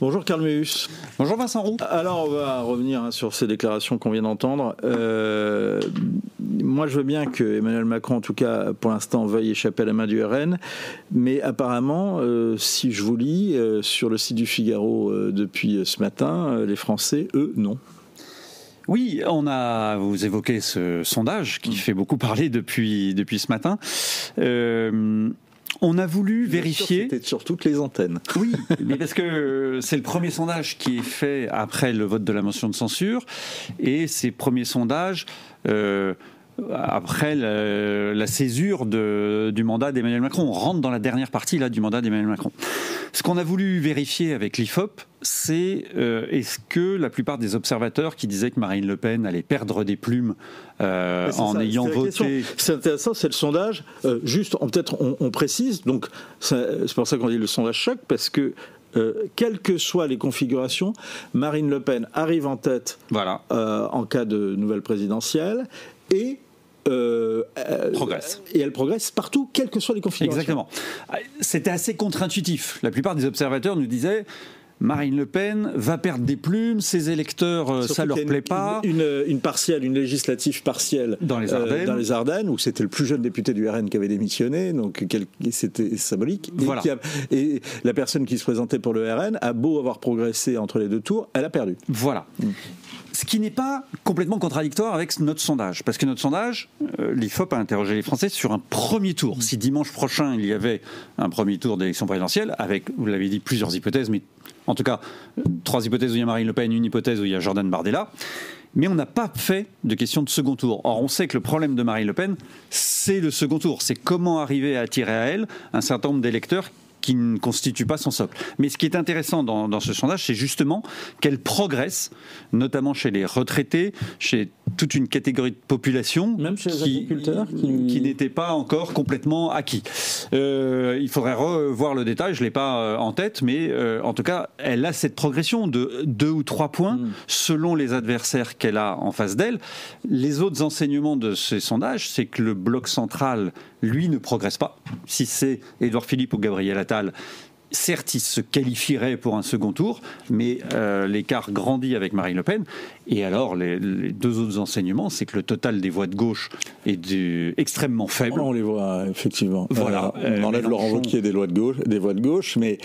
Bonjour Karl Meus. Bonjour Vincent Roux. Alors on va revenir sur ces déclarations qu'on vient d'entendre. Moi je veux bien que Emmanuel Macron en tout cas pour l'instant veuille échapper à la main du RN, mais apparemment si je vous lis sur le site du Figaro depuis ce matin, les Français eux non. Oui, vous évoquez ce sondage qui fait beaucoup parler depuis ce matin. On a voulu vérifier. C'était sur toutes les antennes. Oui, mais parce que c'est le premier sondage qui est fait après le vote de la motion de censure, et ces premiers sondages après la césure du mandat d'Emmanuel Macron. On rentre dans la dernière partie là du mandat d'Emmanuel Macron. Ce qu'on a voulu vérifier avec l'IFOP, c'est est-ce que la plupart des observateurs qui disaient que Marine Le Pen allait perdre des plumes ayant voté... C'est intéressant, c'est le sondage. Juste, on précise, donc c'est pour ça qu'on dit le sondage choc, parce que quelles que soient les configurations, Marine Le Pen arrive en tête en cas de nouvelle présidentielle et progresse. Et elle progresse partout, quelles que soient les configurations. Exactement. C'était assez contre-intuitif. La plupart des observateurs nous disaient Marine Le Pen va perdre des plumes, ses électeurs, surtout ça leur plaît pas. Une partielle, une législative partielle dans les Ardennes, où c'était le plus jeune député du RN qui avait démissionné, donc c'était symbolique. Voilà. Et la personne qui se présentait pour le RN a beau avoir progressé entre les deux tours, elle a perdu. Voilà. Ce qui n'est pas complètement contradictoire avec notre sondage, parce que notre sondage, l'IFOP a interrogé les Français sur un premier tour. Si dimanche prochain il y avait un premier tour d'élection présidentielle, avec, vous l'avez dit, plusieurs hypothèses, mais en tout cas 3 hypothèses où il y a Marine Le Pen, une hypothèse où il y a Jordan Bardella, mais on n'a pas fait de question de second tour. Or, on sait que le problème de Marine Le Pen, c'est le second tour. C'est comment arriver à attirer à elle un certain nombre d'électeurs qui ne constitue pas son socle. Mais ce qui est intéressant dans ce sondage, c'est justement qu'elle progresse, notamment chez les retraités, chez toute une catégorie de population, même chez les agriculteurs qui n'étaient pas encore complètement acquis. Il faudrait revoir le détail, je ne l'ai pas en tête, mais en tout cas, elle a cette progression de 2 ou 3 points selon les adversaires qu'elle a en face d'elle. Les autres enseignements de ces sondages, c'est que le bloc central, lui, ne progresse pas. Si c'est Édouard Philippe ou Gabriel Attal, certes, il se qualifierait pour un second tour, mais l'écart grandit avec Marine Le Pen. Et alors, les deux autres enseignements, c'est que le total des voix de gauche est extrêmement faible. On les voit, effectivement. Voilà. On enlève Laurent Wauquiez des voix de gauche, mais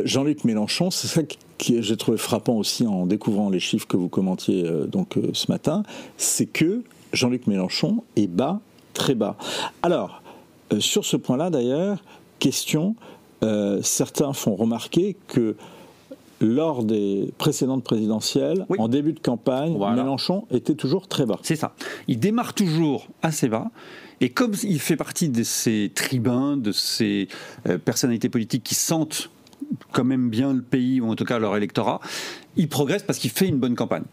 Jean-Luc Mélenchon, c'est ça que j'ai trouvé frappant aussi en découvrant les chiffres que vous commentiez ce matin, c'est que Jean-Luc Mélenchon est bas, très bas. Alors, sur ce point-là, d'ailleurs, question... certains font remarquer que lors des précédentes présidentielles, en début de campagne, Mélenchon était toujours très bas. C'est ça. Il démarre toujours assez bas. Et comme il fait partie de ces tribuns, de ces personnalités politiques qui sentent quand même bien le pays, ou en tout cas leur électorat, il progresse parce qu'il fait une bonne campagne.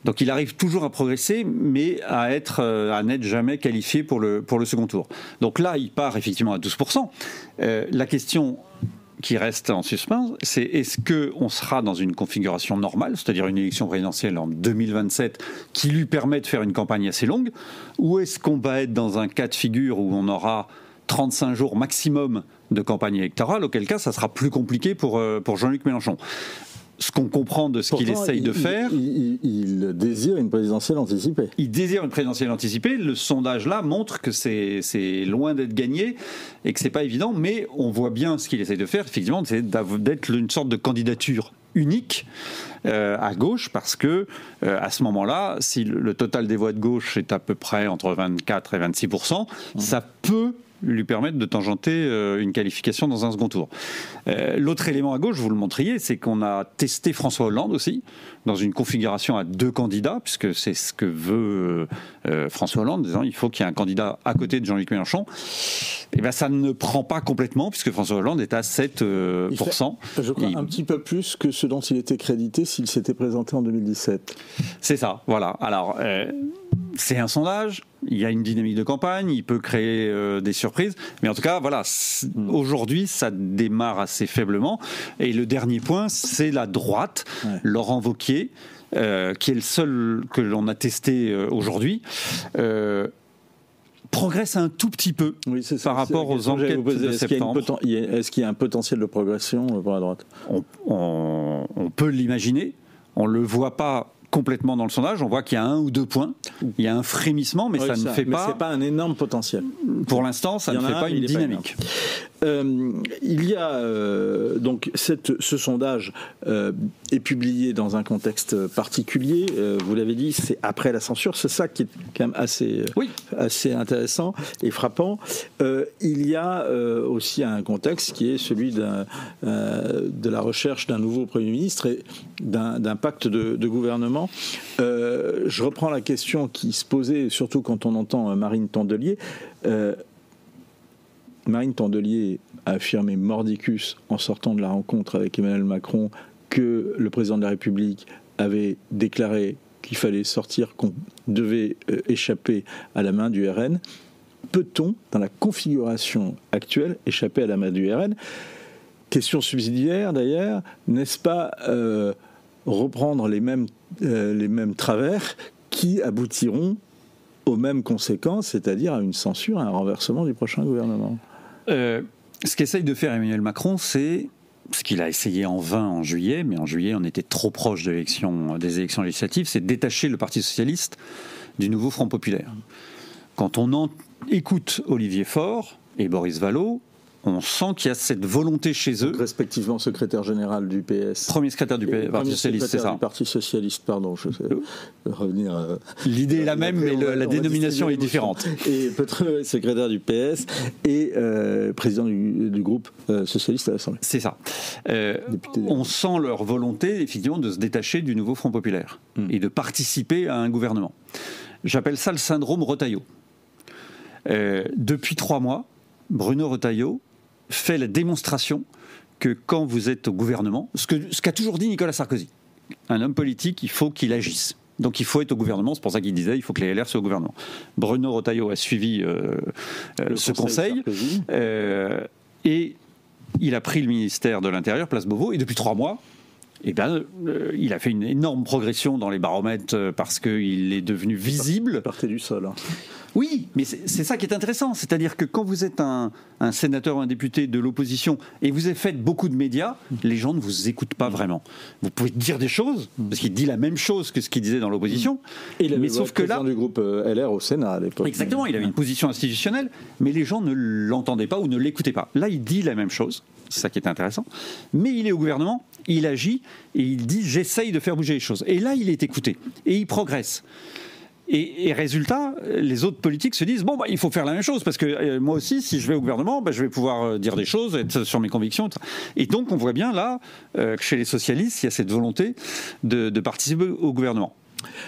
Donc il arrive toujours à progresser, mais à n'être jamais qualifié pour le second tour. Donc là, il part effectivement à 12%. La question qui reste en suspens, c'est est-ce qu'on sera dans une configuration normale, c'est-à-dire une élection présidentielle en 2027 qui lui permet de faire une campagne assez longue, ou est-ce qu'on va être dans un cas de figure où on aura 35 jours maximum de campagne électorale, auquel cas ça sera plus compliqué pour Jean-Luc Mélenchon. Ce qu'on comprend de ce qu'il essaye de faire... Il désire une présidentielle anticipée. Il désire une présidentielle anticipée. Le sondage là montre que c'est loin d'être gagné et que c'est pas évident, mais on voit bien ce qu'il essaye de faire, effectivement, c'est d'être une sorte de candidature unique à gauche, parce que à ce moment-là, si le total des voix de gauche est à peu près entre 24 et 26%, ça peut lui permettre de tangenter une qualification dans un second tour. L'autre élément à gauche, vous le montriez, c'est qu'on a testé François Hollande aussi, dans une configuration à 2 candidats, puisque c'est ce que veut François Hollande, disant il faut qu'il y ait un candidat à côté de Jean-Luc Mélenchon. Et bien ça ne prend pas complètement, puisque François Hollande est à 7%. Je crois un petit peu plus que ce dont il était crédité s'il s'était présenté en 2017. C'est ça, voilà. Alors, c'est un sondage, il y a une dynamique de campagne, il peut créer des surprises, mais en tout cas, voilà, aujourd'hui, ça démarre assez faiblement. Et le dernier point, c'est la droite, Laurent Wauquiez, qui est le seul que l'on a testé aujourd'hui. progresse un tout petit peu par rapport aux enquêtes de septembre. Est-ce qu'il y a un potentiel de progression pour la droite ? On peut l'imaginer. On ne le voit pas complètement dans le sondage. On voit qu'il y a 1 ou 2 points. Il y a un frémissement, mais ça ne fait pas... c'est pas un énorme potentiel. Pour l'instant, ça ne fait pas une dynamique. Il y a donc ce sondage est publié dans un contexte particulier. Vous l'avez dit, c'est après la censure. C'est ça qui est quand même assez intéressant et frappant. Il y a aussi un contexte qui est celui de la recherche d'un nouveau Premier ministre et d'un pacte de gouvernement. Je reprends la question qui se posait, surtout quand on entend Marine Tondelier. Marine Tondelier a affirmé mordicus en sortant de la rencontre avec Emmanuel Macron que le président de la République avait déclaré qu'il fallait sortir, qu'on devait échapper à la main du RN. Peut-on, dans la configuration actuelle, échapper à la main du RN ? Question subsidiaire d'ailleurs, n'est-ce pas reprendre les mêmes travers qui aboutiront aux mêmes conséquences, c'est-à-dire à une censure, à un renversement du prochain gouvernement ? Ce qu'essaye de faire Emmanuel Macron, c'est ce qu'il a essayé en vain en juillet, mais en juillet on était trop proche des élections législatives, c'est détacher le Parti socialiste du nouveau Front populaire. Quand on écoute Olivier Faure et Boris Vallaud, on sent qu'il y a cette volonté chez eux. Donc, respectivement secrétaire général du PS. Premier secrétaire du Parti socialiste, c'est ça. Du Parti socialiste, pardon, je sais revenir. L'idée est la même, mais la dénomination est différente. Et peut-être secrétaire du PS et président du groupe socialiste à l'Assemblée. C'est ça. On sent leur volonté, effectivement, de se détacher du nouveau Front populaire et de participer à un gouvernement. J'appelle ça le syndrome Retailleau. Depuis 3 mois, Bruno Retailleau fait la démonstration que quand vous êtes au gouvernement, ce qu'a toujours dit Nicolas Sarkozy, un homme politique, il faut qu'il agisse. Donc il faut être au gouvernement, c'est pour ça qu'il disait il faut que les LR soient au gouvernement. Bruno Retailleau a suivi ce conseil et il a pris le ministère de l'Intérieur, place Beauvau, et depuis 3 mois, il a fait une énorme progression dans les baromètres parce qu'il est devenu visible. Partez du sol. Hein. Oui, mais c'est ça qui est intéressant. C'est-à-dire que quand vous êtes un sénateur ou un député de l'opposition et vous avez fait beaucoup de médias, les gens ne vous écoutent pas vraiment. Vous pouvez dire des choses, parce qu'il dit la même chose que ce qu'il disait dans l'opposition. Mais sauf que là, du groupe LR au Sénat à l'époque. Exactement, il avait une position institutionnelle, mais les gens ne l'entendaient pas ou ne l'écoutaient pas. Là, il dit la même chose. C'est ça qui est intéressant. Mais il est au gouvernement, il agit et il dit j'essaye de faire bouger les choses. Et là, il est écouté et il progresse. Et résultat, les autres politiques se disent il faut faire la même chose parce que moi aussi, si je vais au gouvernement, je vais pouvoir dire des choses, être sur mes convictions. Et donc, on voit bien là que chez les socialistes, il y a cette volonté de participer au gouvernement.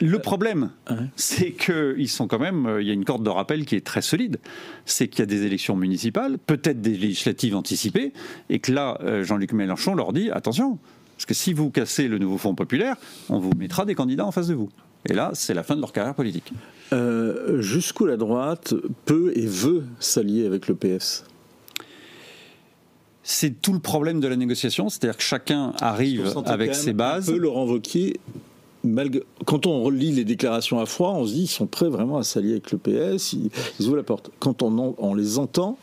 Le problème, c'est qu'ils sont quand même. Il y a une corde de rappel qui est très solide. C'est qu'il y a des élections municipales, peut-être des législatives anticipées, et que là, Jean-Luc Mélenchon leur dit attention, parce que si vous cassez le nouveau Front populaire, on vous mettra des candidats en face de vous. Et là, c'est la fin de leur carrière politique. Jusqu'où la droite peut et veut s'allier avec le PS ? C'est tout le problème de la négociation, c'est-à-dire que chacun arrive avec ses bases. Un peu Laurent Wauquiez, quand on relit les déclarations à froid, on se dit qu'ils sont prêts vraiment à s'allier avec le PS, ils ouvrent la porte. Quand on les entend,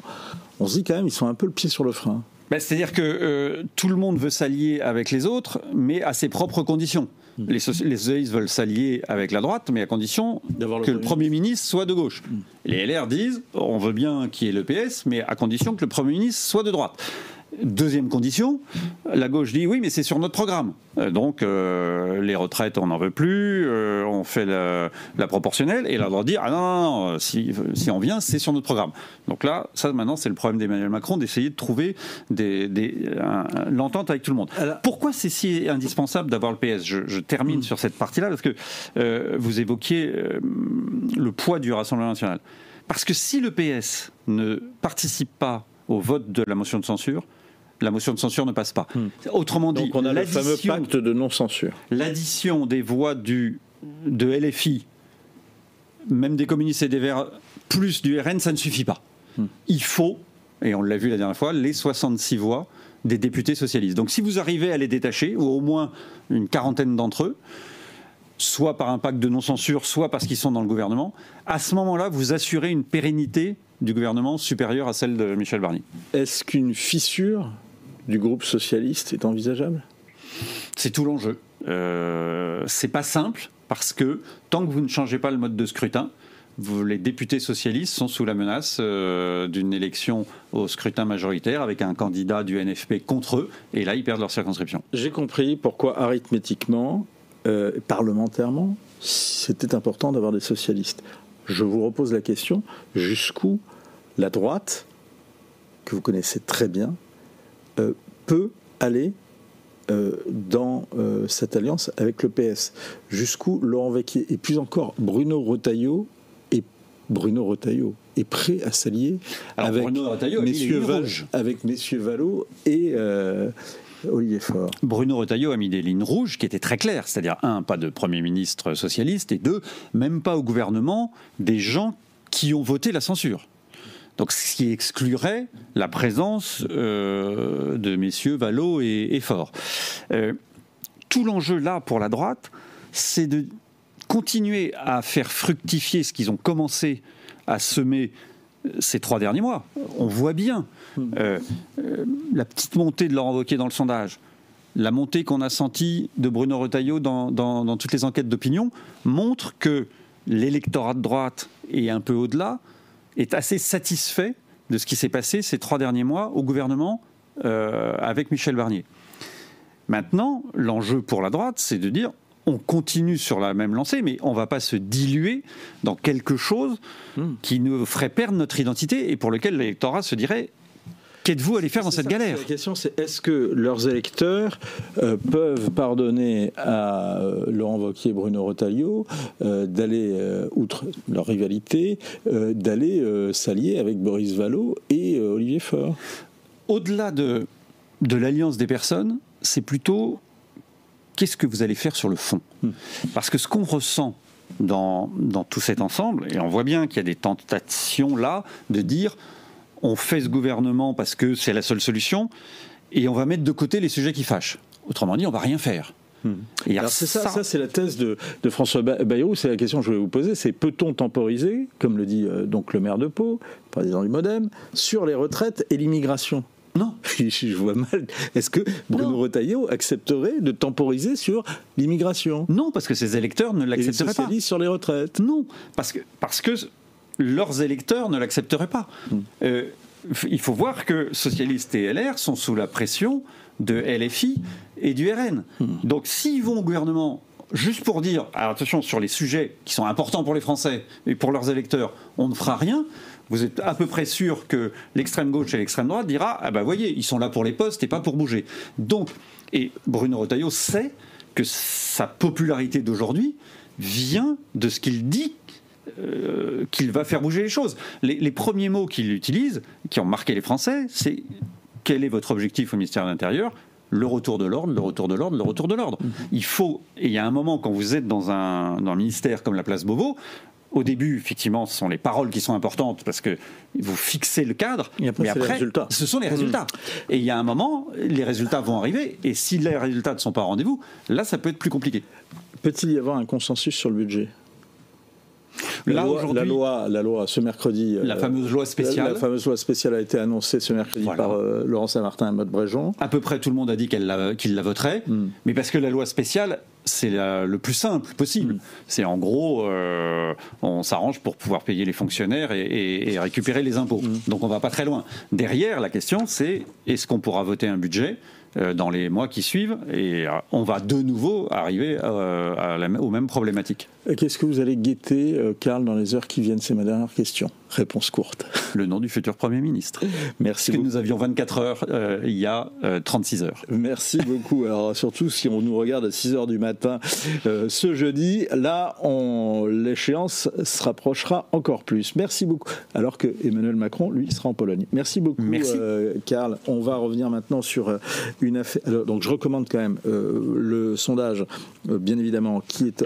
on se dit quand même qu'ils sont un peu le pied sur le frein. C'est-à-dire que tout le monde veut s'allier avec les autres, mais à ses propres conditions. Les socialistes veulent s'allier avec la droite, mais à condition que le Premier ministre soit de gauche. Les LR disent on veut bien qu'il y ait le PS, mais à condition que le Premier ministre soit de droite. Deuxième condition, la gauche dit oui, mais c'est sur notre programme. Donc les retraites, on n'en veut plus, on fait la proportionnelle, et la droite dit ah non, si on vient, c'est sur notre programme. Donc là, ça maintenant, c'est le problème d'Emmanuel Macron d'essayer de trouver l'entente avec tout le monde. Alors, pourquoi c'est si indispensable d'avoir le PS ? Je termine sur cette partie-là parce que vous évoquiez le poids du Rassemblement national. Parce que si le PS ne participe pas au vote de la motion de censure, la motion de censure ne passe pas. Autrement dit, donc on a le fameux pacte de non-censure. L'addition des voix de LFI, même des communistes et des Verts, plus du RN, ça ne suffit pas. Il faut, et on l'a vu la dernière fois, les 66 voix des députés socialistes. Donc si vous arrivez à les détacher, ou au moins une quarantaine d'entre eux, soit par un pacte de non-censure, soit parce qu'ils sont dans le gouvernement, à ce moment-là, vous assurez une pérennité du gouvernement supérieure à celle de Michel Barnier. Est-ce qu'une fissure du groupe socialiste est envisageable ? C'est tout l'enjeu. C'est pas simple, parce que tant que vous ne changez pas le mode de scrutin, les députés socialistes sont sous la menace d'une élection au scrutin majoritaire avec un candidat du NFP contre eux, et là, ils perdent leur circonscription. J'ai compris pourquoi arithmétiquement, parlementairement, c'était important d'avoir des socialistes. Je vous repose la question, jusqu'où la droite, que vous connaissez très bien, peut aller dans cette alliance avec le PS. Jusqu'où Laurent Wauquiez et plus encore Bruno Retailleau est prêt à s'allier avec messieurs Vallaud et Olivier Faure. Bruno Retailleau a mis des lignes rouges qui étaient très claires, c'est-à-dire 1, pas de Premier ministre socialiste, et 2, même pas au gouvernement des gens qui ont voté la censure. Donc, ce qui exclurait la présence de messieurs Vallaud et Faure. Tout l'enjeu là pour la droite, c'est de continuer à faire fructifier ce qu'ils ont commencé à semer ces 3 derniers mois. On voit bien la petite montée de Laurent Wauquiez dans le sondage, la montée qu'on a sentie de Bruno Retailleau dans toutes les enquêtes d'opinion, montre que l'électorat de droite et un peu au-delà est assez satisfait de ce qui s'est passé ces 3 derniers mois au gouvernement avec Michel Barnier. Maintenant, l'enjeu pour la droite, c'est de dire on continue sur la même lancée, mais on ne va pas se diluer dans quelque chose qui nous ferait perdre notre identité et pour lequel l'électorat se dirait qu'êtes-vous allé faire dans cette galère ? La question, c'est est-ce que leurs électeurs peuvent pardonner à Laurent Wauquiez et Bruno Retailleau d'aller, outre leur rivalité, d'aller s'allier avec Boris Vallaud et Olivier Faure ? Au-delà de l'alliance des personnes, c'est plutôt qu'est-ce que vous allez faire sur le fond ? Parce que ce qu'on ressent dans tout cet ensemble, et on voit bien qu'il y a des tentations là de dire on fait ce gouvernement parce que c'est la seule solution et on va mettre de côté les sujets qui fâchent. Autrement dit, on va rien faire. Et alors c'est ça, c'est la thèse de François Bayrou, c'est la question que je voulais vous poser, c'est peut-on temporiser, comme le dit donc le maire de Pau, président du MoDem, sur les retraites et l'immigration ? Non. Je vois mal. Est-ce que Bruno Retailleau accepterait de temporiser sur l'immigration ? Non, parce que ses électeurs ne l'accepteraient pas. Et les socialistes sur les retraites ? Non, parce que leurs électeurs ne l'accepteraient pas. Il faut voir que socialistes et LR sont sous la pression de LFI et du RN. Donc s'ils vont au gouvernement juste pour dire, alors attention, sur les sujets qui sont importants pour les Français et pour leurs électeurs, on ne fera rien, vous êtes à peu près sûr que l'extrême gauche et l'extrême droite dira « Ah ben voyez, ils sont là pour les postes et pas pour bouger ». Donc, et Bruno Retailleau sait que sa popularité d'aujourd'hui vient de ce qu'il dit qu'il va faire bouger les choses. Les premiers mots qu'il utilise, qui ont marqué les Français, c'est « Quel est votre objectif au ministère de l'Intérieur ?» Le retour de l'ordre, le retour de l'ordre, le retour de l'ordre. Il faut, et il y a un moment quand vous êtes dans un ministère comme la place Beauvau, au début, effectivement, ce sont les paroles qui sont importantes parce que vous fixez le cadre, mais après ce sont les résultats. Et il y a un moment, les résultats vont arriver, et si les résultats ne sont pas au rendez-vous, là, ça peut être plus compliqué. Peut-il y avoir un consensus sur le budget ? La loi, ce mercredi... La fameuse loi spéciale. La fameuse loi spéciale a été annoncée ce mercredi par Laurent Saint-Martin et Maud Bréjon. À peu près tout le monde a dit qu'il la voterait, mais parce que la loi spéciale, c'est le plus simple possible. C'est en gros, on s'arrange pour pouvoir payer les fonctionnaires et récupérer les impôts. Donc on ne va pas très loin. Derrière, la question, c'est est-ce qu'on pourra voter un budget dans les mois qui suivent, et on va de nouveau arriver aux mêmes problématiques. Qu'est-ce que vous allez guetter, Karl, dans les heures qui viennent ? C'est ma dernière question. Réponse courte. Le nom du futur Premier ministre. Merci. Parce que nous avions 24 heures il y a 36 heures. Merci beaucoup. Alors surtout si on nous regarde à 6 heures du matin ce jeudi, là l'échéance se rapprochera encore plus. Merci beaucoup. Alors que Emmanuel Macron, lui, sera en Pologne. Merci beaucoup, Karl. On va revenir maintenant sur une affaire. Alors, donc je recommande quand même le sondage, bien évidemment, qui est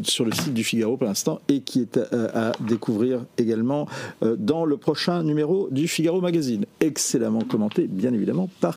sur le site du Figaro pour l'instant et qui est à découvrir également dans le prochain numéro du Figaro Magazine. Excellemment commenté, bien évidemment, par